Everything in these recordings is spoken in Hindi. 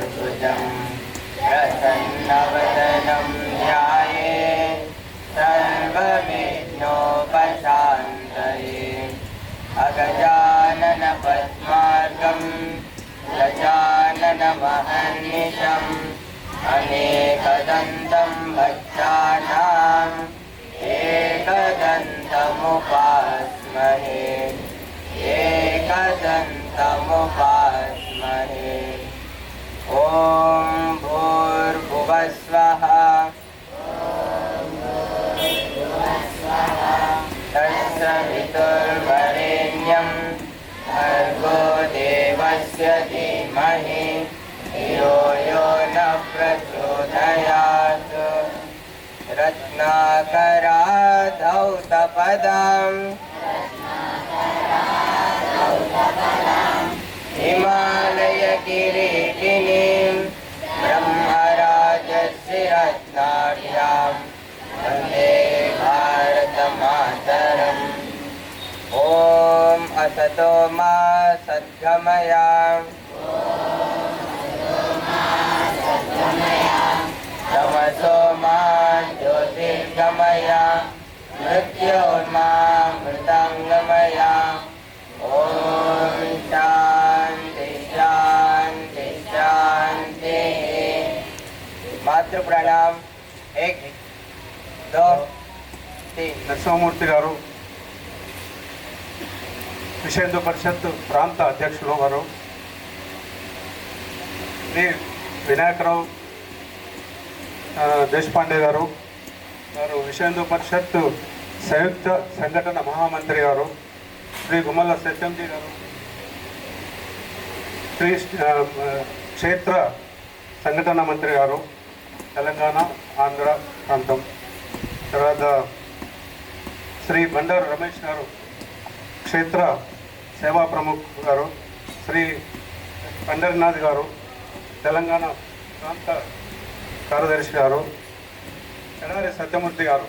चतुर्भुजं प्रसन्नवदनं ध्याये सर्वविघ्नोपशान्तये अगजाननपद्मार्गं गजाननमहर्निशम् अनेकदन्तं भक्तानाम् एकदन्तमुपास्महे एकदन्तमुपास्महे। ॐ भूर्भुवस्वः तत्सवितुर्वरेण्यं भर्गो देवस्य धीमहि धियो यो न प्रचोदयात्। रत्नाकराधौतपदां हिमालयकिरीटिनीं ब्रह्मराजस्य रत्नाढ्यां वन्दे भारतमातरम्। ॐ असतो मा सद्गमय तमसो मा ज्योतिर्गमय मृत्योर्मामृताङ्गमय। ॐ शान्ति शान्ति शान्तिः। मातृ प्रणाम। 1 2 3। నరసింహమూర్తి గారు విశ్వ హిందూ పరిషత్ ప్రాంత అధ్యక్షులు వారు, శ్రీ వినాయకరావు దేశపాండే గారు విశ్వ హిందూ పరిషత్ సంయుక్త సంఘటన మహామంత్రి గారు, శ్రీ గుమ్మల సత్యంజీ గారు శ్రీ క్షేత్ర సంఘటన మంత్రి గారు తెలంగాణ ఆంధ్ర ప్రాంతం, తర్వాత శ్రీ బండారు రమేష్ గారు క్షేత్ర సేవా ప్రముఖ్ గారు, శ్రీ పండరినాథ్ గారు తెలంగాణ ప్రాంత కార్యదర్శి గారు, ఎడారి సత్యమూర్తి గారు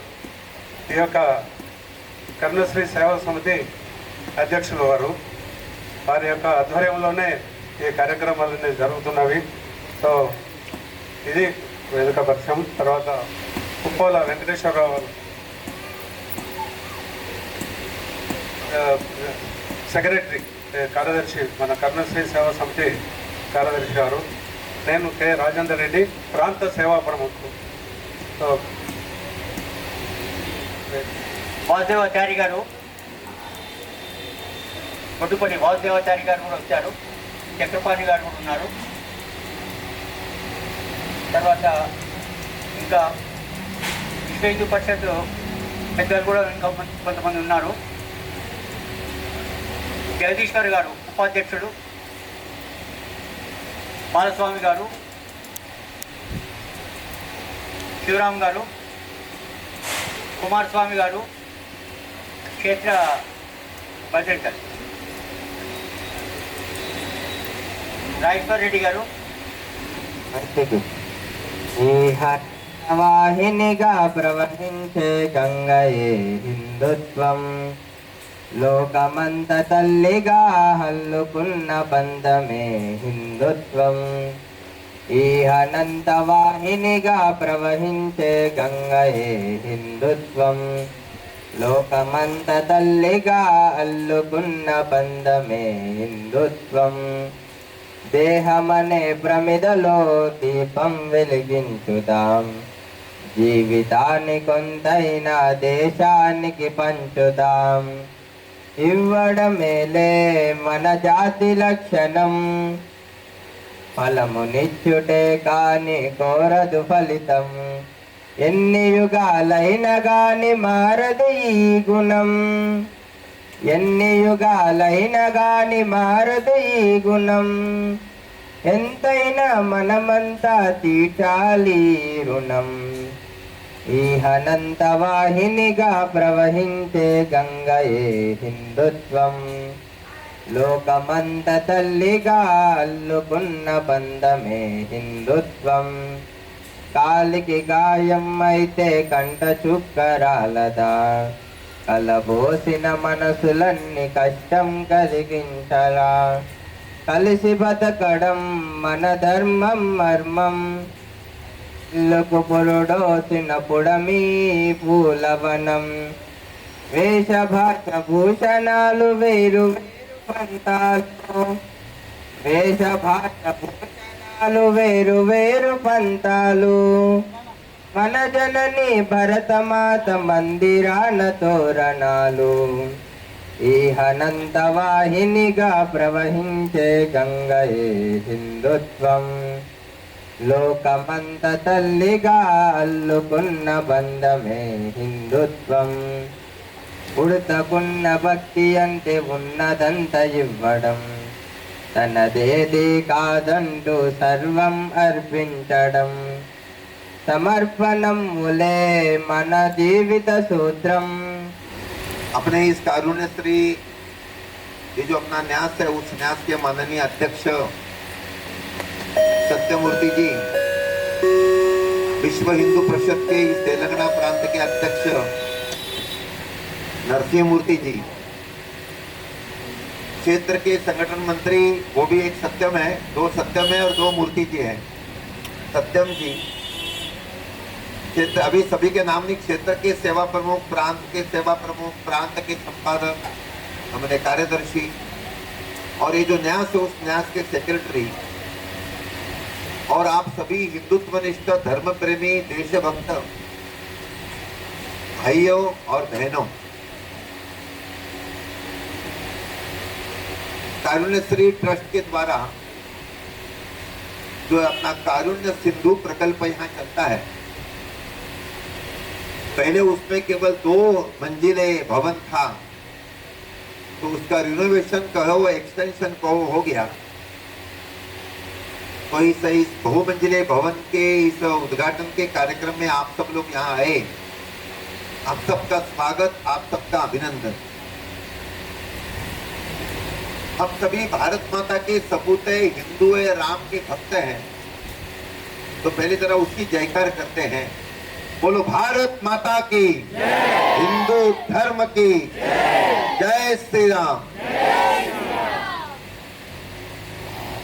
ఈ యొక్క కరుణశ్రీ సేవా సమితి అధ్యక్షులు వారు. వారి యొక్క ఆధ్వర్యంలోనే ఈ కార్యక్రమాలన్నీ జరుగుతున్నవి. సో ఇది వేదిక పరిచయం. తర్వాత కుప్పోల వెంకటేశ్వరరావు గారు సెక్రటరీ కార్యదర్శి, మన కరుణశ్రీ సేవా సమితి కార్యదర్శి గారు. నేను కె రాజేందర్ రెడ్డి, ప్రాంత సేవా ప్రముఖులు. సో వాసుదేవాచారి గారు, కొట్టుపల్లి వాసుదేవాచారి గారు కూడా వచ్చారు. చక్రపాణి గారు కూడా ఉన్నారు. తర్వాత ఇంకా విశ్వ హిందూ పరిషత్ పెద్దలు కూడా ఇంకా కొంతమంది ఉన్నారు. జగదీశ్వర్ గారు ఉపాధ్యక్షుడు, బాలస్వామి గారు, శివరామ్ గారు, కుమారస్వామి గారు క్షేత్ర ప్రెసిడెంట్, రాజేశ్వర్ రెడ్డి గారు. వాహినిగా ప్రవహించే గంగయే హిందుత్వం, లోకమంత తల్లిగా హల్లుకున్న బంధమే హిందుత్వం. ఈ అనంత వాహినిగా ప్రవహించే గంగయే హిందుత్వం, లోకమంత తల్లిగా అల్లుకున్న బంధమే హిందుత్వం. దేహమనే ప్రమిదలో దీపం వెలిగించుదాం, జీవితాన్ని కొంతైనా దేశానికి పంచుదాం. ఇవ్వడమేలే మన జాతి లక్షణం, ఫలమునిచ్చుటే కాని కోరదు ఫలితం. ఎన్ని యుగాలైనా గాని మారదు ఈ గుణం, ఎన్ని యుగాలైనా గాని మారదు ఈ గుణం. ఎంతైనా మనమంతా తీర్చాలి రుణం. ఈ అనంత వాహినిగా ప్రవహించే గంగయే హిందుత్వం, లోకమంత తల్లిగా అల్లుకున్న బంధమే హిందుత్వం. కాలికి గాయం అయితే కంట చుక్కరాలదా, కలబోసిన మనసులన్నీ కష్టం కలిగించరా. కలిసి బతకడం మన ధర్మం మర్మం ఇల్లుకు పురుడోసిన పుడమి పూలవనం వేషభాష భూషణాలు వేరు వేరు పంతాలు వేషభాష భూషణాలు వేరు వేరు పంతాలు మన జనని భరతమాత మందిరాన తోరణాలు ఈ అనంత వాహినిగా ప్రవహించే గంగయే హిందుత్వం లోకమంత తల్లిగా అల్లుకున్న బంధమే హిందుత్వం ఉడతకున్న భక్తి అంటే ఉన్నదంత ఇవ్వడం తనదేది కాదంటూ సర్వం అర్పించడం समर्पणम मूले मन जीवित सूत्रम। अपने इस कारुण्यश्री ये जो अपना न्यास है उस न्यास के माननीय अध्यक्ष सत्यमूर्ति जी, विश्व हिंदू परिषद के इस तेलंगाना प्रांत के अध्यक्ष नरसिंह मूर्ति जी, क्षेत्र के संगठन मंत्री वो भी एक सत्यम है, दो सत्यम है और दो मूर्ति जी है। सत्यम जी क्षेत्र अभी सभी के नाम नहीं, क्षेत्र के सेवा प्रमुख, प्रांत के सेवा प्रमुख, प्रांत के संपादक, हमारे कार्यदर्शी और ये जो न्यास है उस न्यास के सेक्रेटरी और आप सभी हिंदुत्वनिष्ठ धर्म प्रेमी देशभक्त भाइयों और बहनों, कारुण्यश्री ट्रस्ट के द्वारा जो अपना कारुण्य सिंधु प्रकल्प यहाँ चलता है, पहले उसमें केवल 2 मंजिले भवन था, तो उसका रिनोवेशन कहो एक्सटेंशन कहो हो गया, तो इस बहुमंजिले भवन के इस उद्घाटन के कार्यक्रम में आप सब लोग यहाँ आए। आप सबका स्वागत, आप सबका अभिनंदन। हम सभी भारत माता के सपूत हिंदू है, राम के भक्त हैं, तो पहले जरा उसकी जयकार करते हैं। बोलो भारत माता की, हिंदू धर्म की जय श्री राम।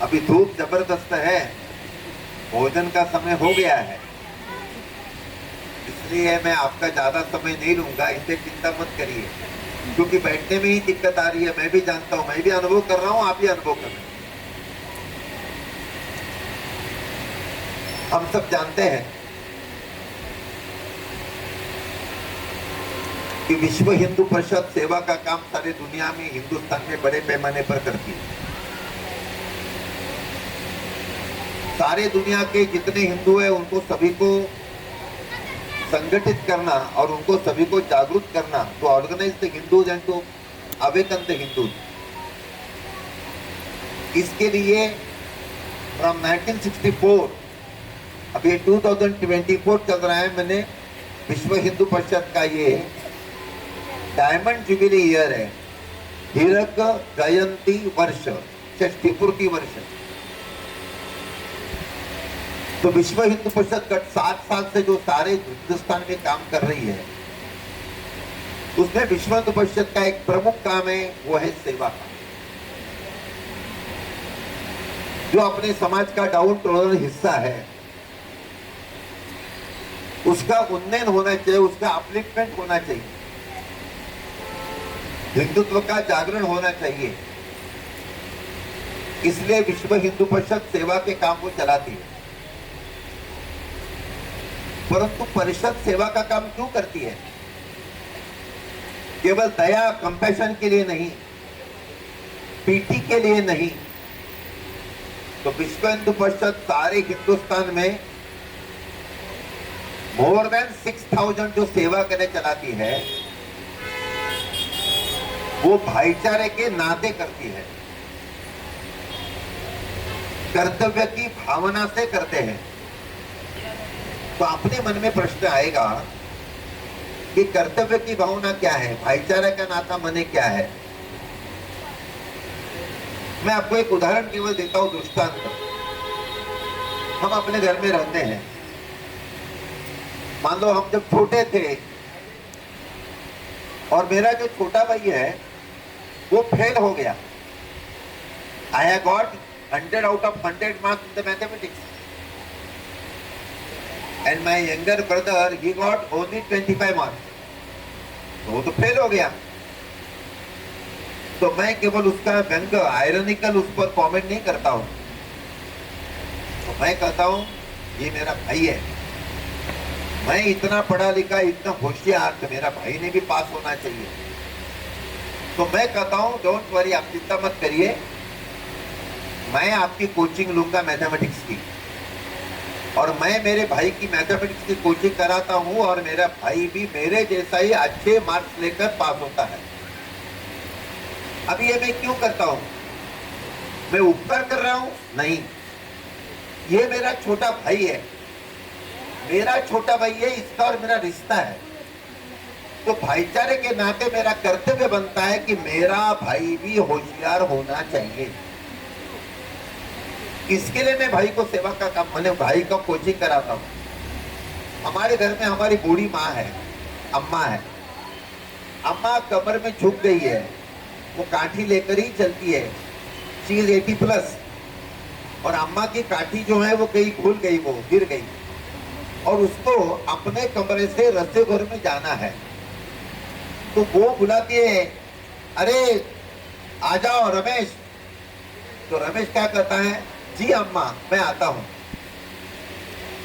अभी धूप जबरदस्त है, भोजन का समय हो गया है, इसलिए मैं आपका ज्यादा समय नहीं लूंगा, इसे चिंता मत करिए, क्योंकि बैठने में ही दिक्कत आ रही है। मैं भी जानता हूं, मैं भी अनुभव कर रहा हूं, आप भी अनुभव कर रहे हैं। हम सब जानते हैं कि विश्व हिंदू परिषद सेवा का काम सारी दुनिया में, हिंदुस्तान में बड़े पैमाने पर करती है। सारे दुनिया के जितने हिंदू हैं उनको सभी को संगठित करना और उनको सभी को जागरूक करना, तो organize the Hindus and to awaken the Hindus. इसके लिए फ्रॉम 1964 अभी 2024 चल रहा है, मैंने विश्व हिंदू परिषद का ये डायमंड जुबिली ईयर है, हीरक जयंती वर्ष, षष्ठी पूर्ति वर्ष। तो विश्व हिंदू परिषद गत 7 साल से जो सारे हिंदुस्तान में काम कर रही है, उसमें विश्व हिंदू परिषद का एक प्रमुख काम है, वो है सेवा का। जो अपने समाज का डाउन टोडन हिस्सा है उसका उन्नयन होना चाहिए, उसका अपलिफ्टमेंट होना चाहिए, हिंदुत्व का जागरण होना चाहिए। इसलिए विश्व हिंदू परिषद सेवा के काम को चलाती है। परंतु परिषद सेवा का काम क्यों करती है? केवल दया कंपैशन के लिए नहीं, पीटी के लिए नहीं। तो विश्व हिंदू परिषद सारे हिंदुस्तान में मोर देन 6000 जो सेवा करने चलाती है, वो भाईचारे के नाते करती है, कर्तव्य की भावना से करते हैं। तो अपने मन में प्रश्न आएगा कि कर्तव्य की भावना क्या है, भाईचारे का नाता मने क्या है। मैं आपको एक उदाहरण केवल देता हूं, दृष्टांत। हम अपने घर में रहते हैं, मान लो हम जब छोटे थे और मेरा जो छोटा भाई है वो फेल हो गया, I have got 100 out of 100 marks in the mathematics. And my younger brother, he got only 25 marks. तो वो तो फेल हो गया. तो मैं केवल उसका व्यंग आयरनिकल उस पर कमेंट नहीं करता हूं. तो मैं कहता हूं ये मेरा भाई है. मैं इतना पढ़ा लिखा, इतना होशियार, तो मेरा भाई ने भी पास होना चाहिए. तो मैं कहता हूं डोंट वरी, आप चिंता मत करिए, मैं आपकी कोचिंग लूंगा मैथमेटिक्स की, और मैं मेरे भाई की मैथमेटिक्स की कोचिंग कराता हूं, और मेरा भाई भी मेरे जैसा ही अच्छे मार्क्स लेकर पास होता है. अब ये मैं क्यों करता हूं? मैं उपकार कर रहा हूं? नहीं, ये मेरा छोटा भाई है, मेरा छोटा भाई है, इसका और मेरा रिश्ता है. तो भाईचारे के नाते मेरा कर्तव्य बनता है कि मेरा भाई भी होशियार होना चाहिए. इसके लिए मैं भाई को सेवा का काम, मैंने भाई का कोचिंग कराता हूं. हमारे घर में हमारी बूढ़ी माँ है, अम्मा है. अम्मा कमर में झुक गई है, वो काठी लेकर ही चलती है. She is 80+. और अम्मा की काठी जो है वो कहीं भूल गई, वो गिर गई, और उसको अपने कमरे से रसोई घर में जाना है. तो वो बुलाती है, अरे आ जाओ रमेश. तो रमेश क्या करता है, जी अम्मा मैं आता हूं.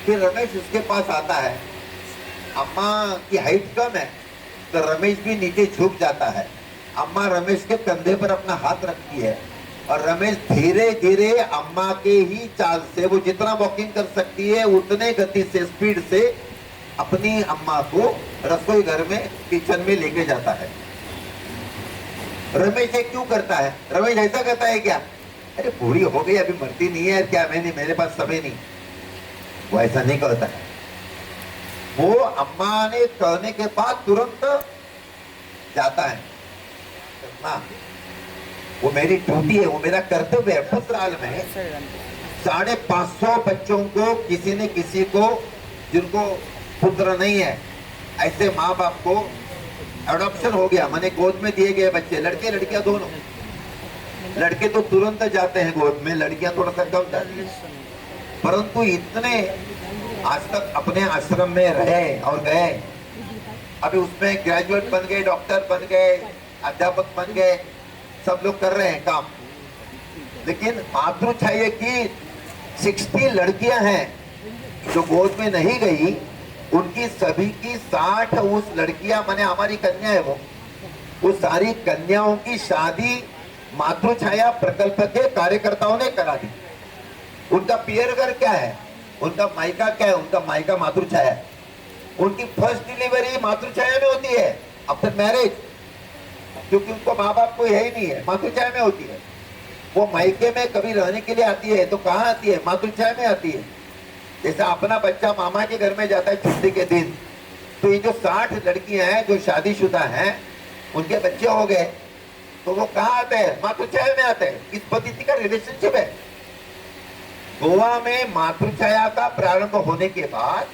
फिर रमेश उसके पास आता है. अम्मा की हाइट कम है, तो रमेश भी नीचे झुक जाता है. अम्मा रमेश के कंधे पर अपना हाथ रखती है, और रमेश धीरे धीरे अम्मा के ही चाल से, वो जितना वॉकिंग कर सकती है उतने गति से, स्पीड से अपनी अम्मा को रसोई घर में, किचन में लेके जाता है. रमेश ये क्यों करता है? रमेश ऐसा करता है क्या, अरे बूढ़ी हो गई अभी मरती नहीं है क्या, मैंने मेरे पास समय नहीं. वो ऐसा नहीं करता है. वो अम्मा ने कहने के बाद तुरंत जाता है. हाँ, वो मेरी ड्यूटी है, वो मेरा कर्तव्य है. ससुराल में 550 बच्चों को, किसी न किसी को जिनको पुत्र नहीं है, ऐसे माँ बाप को एडॉप्शन हो गया, माने गोद में दिए गए बच्चे, लड़के लड़कियां दोनों. लड़के तो तुरंत जाते हैं गोद में, लड़कियां थोड़ा सा कम जाती हैं. परंतु इतने आज तक अपने आश्रम में रहे और गए, अभी उसमें ग्रेजुएट बन गए, डॉक्टर बन गए, अध्यापक बन गए, सब लोग कर रहे हैं काम. लेकिन मातृछाया की 60 लड़कियां हैं जो गोद में नहीं गई, उनकी सभी की 60 उस लड़कियां, माने हमारी कन्या है वो सारी कन्याओं की शादी मातृछाया प्रकल्प के कार्यकर्ताओं ने करा दी. उनका पियर घर क्या है, उनका मायका क्या है, उनका मायका मातृछाया. उनकी फर्स्ट डिलीवरी मातृछाया में होती है आफ्टर मैरिज, क्योंकि उनको माँ बाप को यही नहीं है, मातृछाया में होती है. वो मायके में कभी रहने के लिए आती है तो कहाँ आती है, मातृछाया में आती है. जैसे अपना बच्चा मामा के घर में जाता है छुट्टी के दिन, तो ये जो 60 लड़कियां हैं जो शादीशुदा हैं, उनके बच्चे हो गए, तो वो कहाँ आते हैं, मातृछाया में आते हैं. इस पद्धति का रिलेशनशिप है. गोवा में मातृछाया का प्रारंभ होने के बाद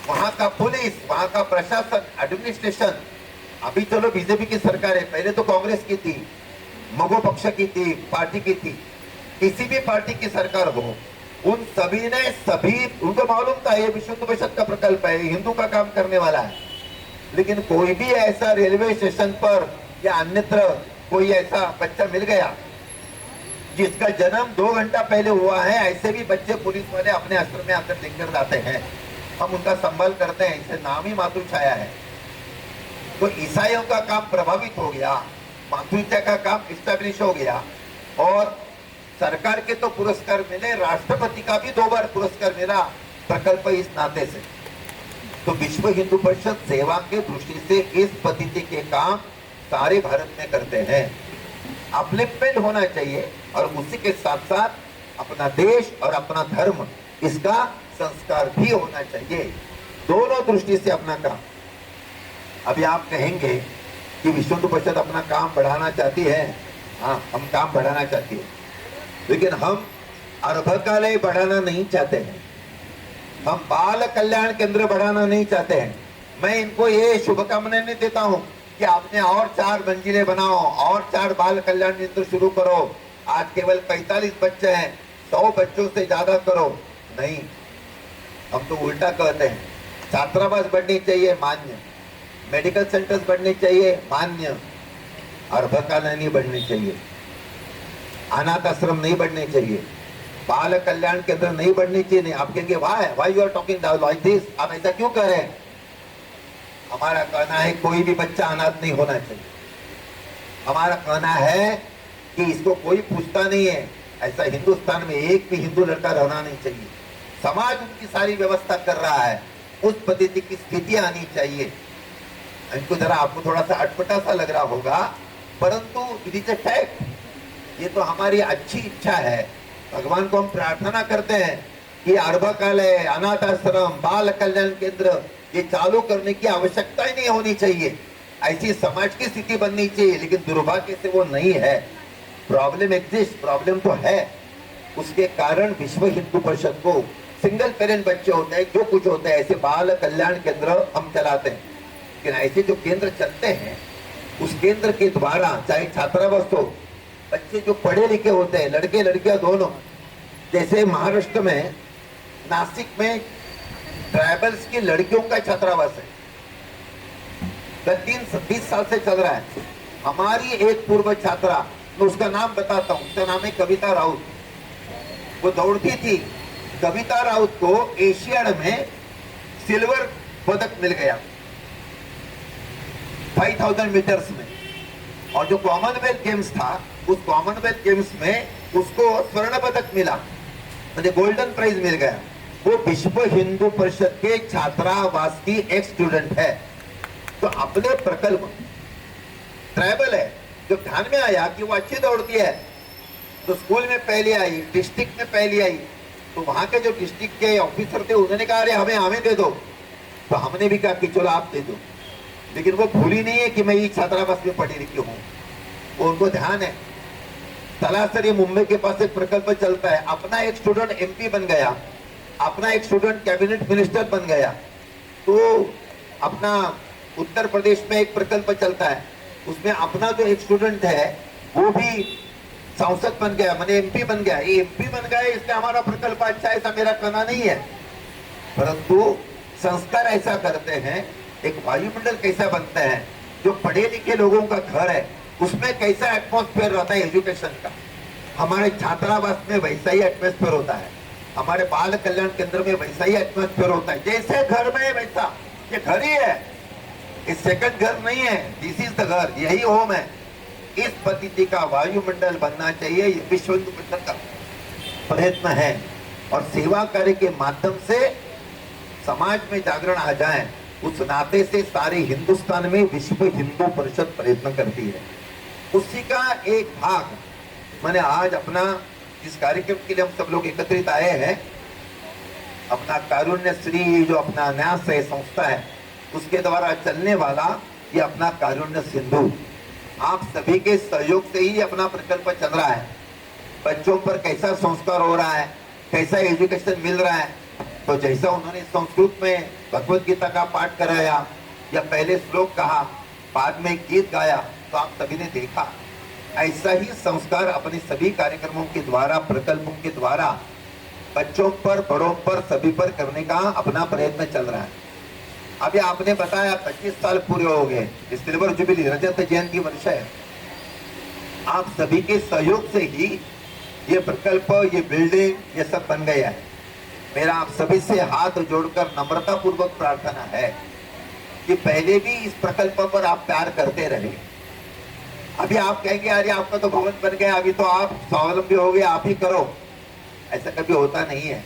वहां का पुलिस, वहां का प्रशासन, एडमिनिस्ट्रेशन, अभी चलो बीजेपी की सरकार है, पहले तो कांग्रेस की थी, मगो पक्ष की थी, पार्टी की थी, किसी भी पार्टी की सरकार हो, उन सभी ने उनको मालूम था ये विश्व परिषद का प्रकल्प है, हिंदू का काम करने वाला है. लेकिन कोई भी ऐसा रेलवे स्टेशन पर या अन्यत्र कोई ऐसा बच्चा मिल गया जिसका जन्म 2 घंटा पहले हुआ है, ऐसे भी बच्चे पुलिस वाले अपने आश्रम में आकर लेकर जाते हैं. हम उनका संभाल करते हैं, इसे नाम ही मातृछाया है. तो ईसाइयों का काम प्रभावित हो गया, मातृछाया का काम इस्टेब्लिश हो गया, और सरकार के तो पुरस्कार मिले, राष्ट्रपति का भी 2 बार पुरस्कार मिला प्रकल्प इस नाते से. तो विश्व हिंदू परिषद सेवा के दृष्टि से इस पद्धति के काम सारे भारत में करते हैं. अपलिफ्टमेंट होना चाहिए, और उसी के साथ साथ अपना देश और अपना धर्म, इसका संस्कार भी होना चाहिए. दोनों दृष्टि से अपना काम. अभी आप कहेंगे कि विश्व हिंदू परिषद अपना काम बढ़ाना चाहती है. हाँ, हम काम बढ़ाना चाहती है, लेकिन हम अर्भकालय बढ़ाना नहीं चाहते हैं, हम बाल कल्याण केंद्र बढ़ाना नहीं चाहते हैं. मैं इनको ये शुभकामनाएं नहीं देता हूं कि आपने और 4 मंजिलें बनाओ और 4 बाल कल्याण केंद्र शुरू करो, आज केवल 45 बच्चे हैं, 100 बच्चों से ज्यादा करो, नहीं, हम तो उल्टा कहते हैं। छात्रावास बढ़नी चाहिए, मान्य। मेडिकल सेंटर्स बढ़ने चाहिए, मान्य। अर्भकालय नहीं बढ़नी चाहिए, अनाथ आश्रम नहीं बढ़ने चाहिए, बाल कल्याण केंद्र नहीं बढ़नी चाहिए। नहीं, आप कहेंगे why you are talking like this, आप ऐसा क्यों कह रहे हैं? हमारा कहना है कोई भी बच्चा अनाथ नहीं होना चाहिए। हमारा कहना है कि इसको कोई पूछता नहीं है, ऐसा हिंदुस्तान में एक भी हिंदू लड़का रहना नहीं चाहिए। समाज उनकी सारी व्यवस्था कर रहा है, उस पद्धति की स्थिति आनी चाहिए। इनको जरा आपको थोड़ा सा अटपटा सा लग रहा होगा, परंतु इट इज अ फैक्ट। ये तो हमारी अच्छी इच्छा है। भगवान को हम प्रार्थना करते हैं कि अर्भकालय, अनाथ आश्रम, बाल कल्याण केंद्र ये चालू करने की आवश्यकता ही नहीं होनी चाहिए। ऐसी समाज की स्थिति बननी चाहिए, लेकिन दुर्भाग्य से वो नहीं है। प्रॉब्लम एग्जिस्ट, प्रॉब्लम तो है। उसके कारण विश्व हिंदू परिषद को सिंगल पेरेंट बच्चे होते हैं, जो कुछ होते हैं, ऐसे बाल कल्याण केंद्र हम चलाते हैं। लेकिन ऐसे जो केंद्र चलते हैं, उस केंद्र के द्वारा चाहे छात्रावास हो, बच्चे जो पढ़े लिखे होते हैं, लड़के लड़कियां दोनों, जैसे महाराष्ट्र में नासिक में ट्राइबल्स की लड़कियों का छात्रावास है, 20 साल से चल रहा है। हमारी एक पूर्व छात्रा, मैं उसका नाम बताता हूँ, उसका नाम है कविता राउत। वो दौड़ती थी। कविता राउत को एशियाड में सिल्वर पदक मिल गया 5000 मीटर्स में, और जो कॉमनवेल्थ गेम्स था, उस कॉमनवेल्थ गेम्स में उसको स्वर्ण पदक मिला, मुझे गोल्डन प्राइज मिल गया। वो विश्व हिंदू परिषद के छात्रावास की एक स्टूडेंट है। तो अपने प्रकल्प ट्राइबल है, जब ध्यान में आया कि वो अच्छी दौड़ती है, तो स्कूल में पहले आई, डिस्ट्रिक्ट में पहले आई, तो वहां के जो डिस्ट्रिक्ट के ऑफिसर थे उन्होंने कहा अरे हमें दे दो। तो हमने भी कहा कि चलो आप दे दो। लेकिन वो भूली नहीं है कि मैं ये छात्रावास में पढ़ी लिखी हूँ, वो उनको ध्यान है। तलासरी मुंबई के पास एक प्रकल्प चलता है, अपना एक स्टूडेंट एमपी बन गया, अपना एक स्टूडेंट कैबिनेट मिनिस्टर बन गया। तो अपना उत्तर प्रदेश में एक प्रकल्प चलता है, उसमें अपना जो एक स्टूडेंट है वो भी सांसद बन गया, मैंने एमपी बन गया। ये एमपी बन गया, इसलिए हमारा प्रकल्प अच्छा है, ऐसा मेरा कहना नहीं है। परंतु संस्कार ऐसा करते हैं, एक वायुमंडल कैसा बनता है, जो पढ़े लिखे लोगों का घर है उसमें कैसा एटमॉस्फेयर रहता है एजुकेशन का, हमारे छात्रावास में वैसा ही एटमॉस्फेयर होता है, हमारे बाल कल्याण केंद्र में वैसा ही एटमॉस्फेयर होता है। जैसे घर में वैसा, ये घर ही है, ये सेकंड घर नहीं है, दिस इज द घर, यही होम है। इस पद्धति का वायुमंडल बनना चाहिए, ये विश्व हिंदू परिषद का प्रयत्न है। और सेवा कार्य के माध्यम से समाज में जागरण आ जाए, उस नाते से सारे हिंदुस्तान में विश्व हिंदू परिषद प्रयत्न करती है। उसी का एक भाग मैंने आज अपना जिस कार्यक्रम के लिए हम सब लोग एकत्रित आए हैं, अपना कारुण्य श्री जो अपना न्यास है संस्था है, उसके द्वारा चलने वाला ये अपना कारुण्य सिंधु, आप सभी के सहयोग से ही अपना प्रकल्प चल रहा है। बच्चों पर कैसा संस्कार हो रहा है, कैसा एजुकेशन मिल रहा है, तो जैसा उन्होंने संस्कृत में भगवत गीता का पाठ कराया या पहले श्लोक कहा, बाद में गीत गाया, तो आप सभी ने देखा। ऐसा ही संस्कार अपने सभी कार्यक्रमों के द्वारा, प्रकल्पों के द्वारा बच्चों पर, बड़ों पर, सभी पर करने का अपना प्रयत्न चल रहा है। अभी आपने बताया 25 साल पूरे हो गए, सिल्वर जुबिली, रजत जयंती वर्ष है। आप सभी के सहयोग से ही ये प्रकल्प, ये बिल्डिंग, ये सब बन गया है। मेरा आप सभी से हाथ जोड़कर नम्रता पूर्वक प्रार्थना है कि पहले भी इस प्रकल्प पर आप प्यार करते रहे। अभी आप कहेंगे अरे आपका तो भवन बन गया, अभी तो आप स्वावलंबी हो गए, आप ही करो, ऐसा कभी होता नहीं है।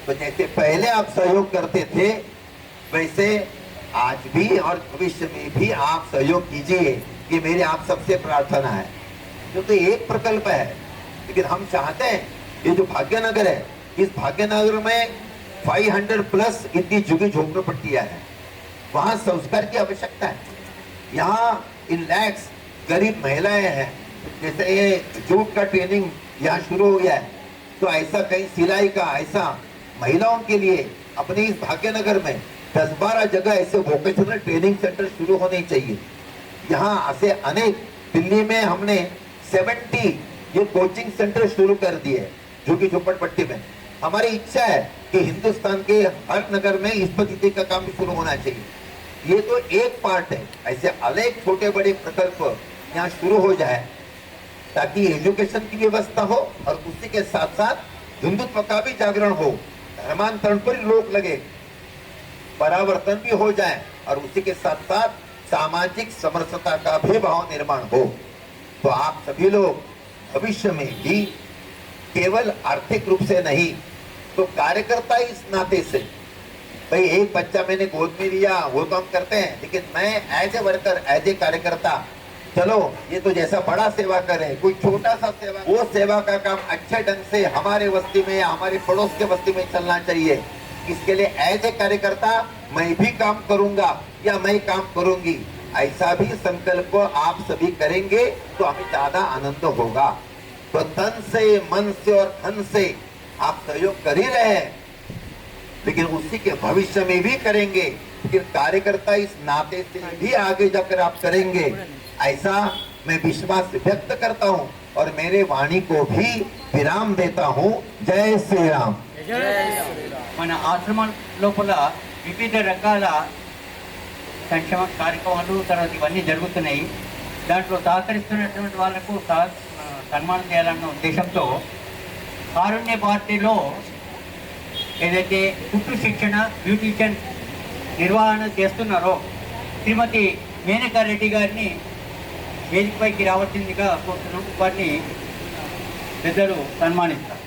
तो जैसे पहले आप सहयोग करते थे, वैसे आज भी और भविष्य में भी आप सहयोग कीजिए, ये मेरी आप सबसे प्रार्थना है। क्योंकि तो एक प्रकल्प है, लेकिन हम चाहते हैं ये जो भाग्यनगर है, इस भाग्यनगर में 500 प्लस इतनी झुग्गी झोपड़पट्टियां हैं, वहां संस्कार की आवश्यकता है। यहाँ इन लैक्स गरीब महिलाएं हैं, जैसे ये जूट का ट्रेनिंग यहाँ शुरू हो गया है, तो ऐसा कहीं सिलाई का, ऐसा महिलाओं के लिए अपने इस भाग्यनगर में 10-12 जगह ऐसे वोकेशनल ट्रेनिंग सेंटर शुरू होने चाहिए। यहाँ ऐसे अनेक, दिल्ली में हमने 70 ये कोचिंग सेंटर शुरू कर दिए झुग्गी झोपड़पट्टी में। हमारी इच्छा है कि हिंदुस्तान के हर नगर में इस पद्धति का काम भी शुरू होना चाहिए। ये तो एक पार्ट है, ऐसे अनेक छोटे बड़े प्रकल्प यहाँ शुरू हो जाए ताकि एजुकेशन की व्यवस्था हो और उसी के साथ साथ हिंदुत्व का भी जागरण हो, धर्मांतरण पर रोक लगे, परावर्तन भी हो जाए और उसी के साथ साथ सामाजिक समरसता का भी भाव निर्माण हो। तो आप सभी लोग भविष्य में भी केवल आर्थिक रूप से नहीं तो कार्यकर्ता इस नाते से, भाई एक बच्चा मैंने गोद में लिया वो तो हम करते हैं, लेकिन मैं as a worker as a कार्यकर्ता, चलो ये तो जैसा बड़ा सेवा करे कोई छोटा सा सेवा, वो सेवा का काम अच्छे ढंग से हमारे बस्ती में या हमारे पड़ोस के बस्ती में चलना चाहिए। इसके लिए एज ए कार्यकर्ता मैं भी काम करूंगा या मैं काम करूंगी, ऐसा भी संकल्प आप सभी करेंगे तो हमें ज्यादा आनंद होगा। तो तन से मन से और धन से आप सहयोग कर ही रहे हैं, लेकिन उसी के भविष्य में भी करेंगे, फिर कार्यकर्ता इस नाते से भी आगे जाकर आप करेंगे, ऐसा मैं विश्वास व्यक्त करता हूं और मेरे वाणी को भी विराम देता हूं। जय श्री राम। మన ఆశ్రమం లోపల వివిధ రకాల సంక్షేమ కార్యక్రమాలు తర్వాత ఇవన్నీ జరుగుతున్నాయి. దాంట్లో సహకరిస్తున్నటువంటి వాళ్ళకు సన్మానం చేయాలన్న ఉద్దేశంతో కారుణ్య పార్టీలో ఏదైతే కుట్టు శిక్షణ బ్యూటిషియన్ నిర్వహణ చేస్తున్నారో శ్రీమతి మేనకా రెడ్డి గారిని వేదికపైకి రావాల్సిందిగా కోరుతున్నాం. వారిని పెద్దలు సన్మానిస్తారు.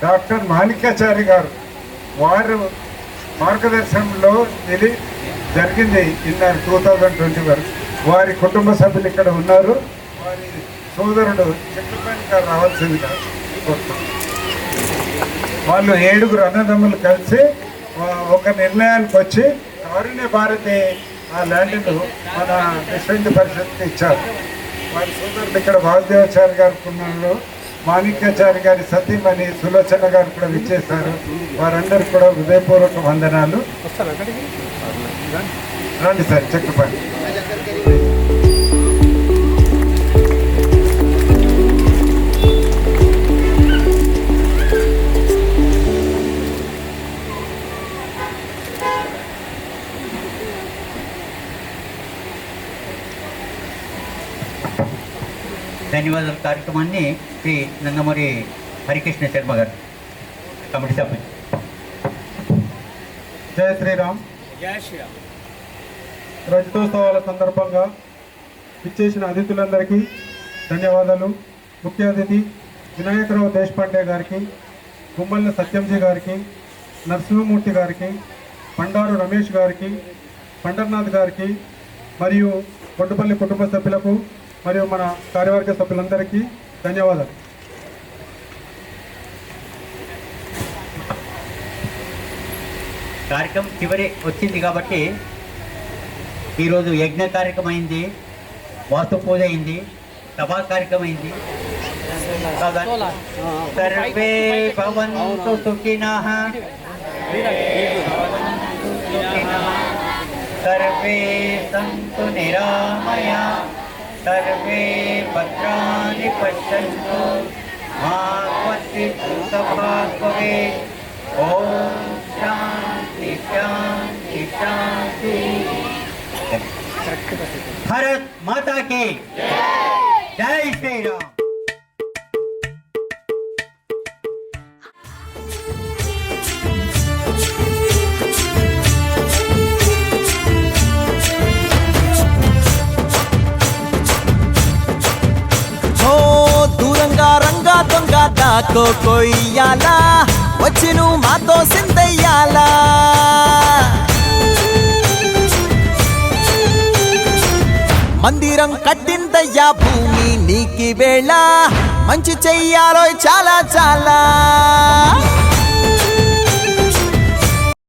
డాక్టర్ మాణిక్యాచారి గారు వారు మార్గదర్శనంలో ఇది జరిగింది ఇన్నర్ 2021. వారి కుటుంబ సభ్యులు ఇక్కడ ఉన్నారు. వారి సోదరుడు చక్రపాణి గారు రావాల్సిందిగా కోరుతున్నాను. వాళ్ళు 7 అన్నదమ్ములు కలిసి ఒక నిర్ణయానికి వచ్చి కారుణ్య భారతి ఆ ల్యాండ్ను మన విశ్వ హిందూ పరిషత్కి ఇచ్చారు. వారి సోదరుడు ఇక్కడ వాసుదేవాచారి గారు ఉన్నారు. మాణిక్యాచారి గారి సతీమణి సులోచన గారు కూడా విచ్చేశారు. వారందరూ కూడా హృదయపూర్వక వందనాలు. రండి సార్ చక్రపాణి. ధన్యవాదాల కార్యక్రమాన్ని శ్రీ నందమూరి హరికృష్ణ శర్మ గారు కమిటీ సభ్యులు. జై శ్రీరామ్. రజతోత్సవాల సందర్భంగా ఇచ్చేసిన అతిథులందరికీ ధన్యవాదాలు. ముఖ్య అతిథి వినాయకరావు దేశపాండే గారికి, గుమ్మల్ల సత్యంజీ గారికి, నరసింహమూర్తి గారికి, పండారు రమేష్ గారికి, పండర్నాథ్ గారికి మరియు బొడ్డుపల్లి కుటుంబ సభ్యులకు మరియు మన కార్యవర్గ సభ్యులందరికీ ధన్యవాదాలు. కార్యక్రమం చివరి వచ్చింది కాబట్టి ఈరోజు యజ్ఞ కార్యక్రమం అయింది, వాస్తు పూజ అయింది, సభా కార్యక్రమం అయింది. సర్వే భవంతు సుఖినః, సర్వే సంతు నిరామయా, సర్వే భద్రాణి పశ్యంతు మా కశ్చిత్ దుఃఖభాగ్ భవేత్. ఓం శాంతి శాంతి శాంతి. భారత్ మాతా की జై శ్రీరామ్. దూరంగా రంగా దొంగ దాకో కొయ్యాలా, వచ్చి నువ్వు మాతో సిందయ్యాలా. మందిరం కట్టిందయ్యా భూమి నీకి వేళ, మంచి చెయ్యాలో చాలా చాలా.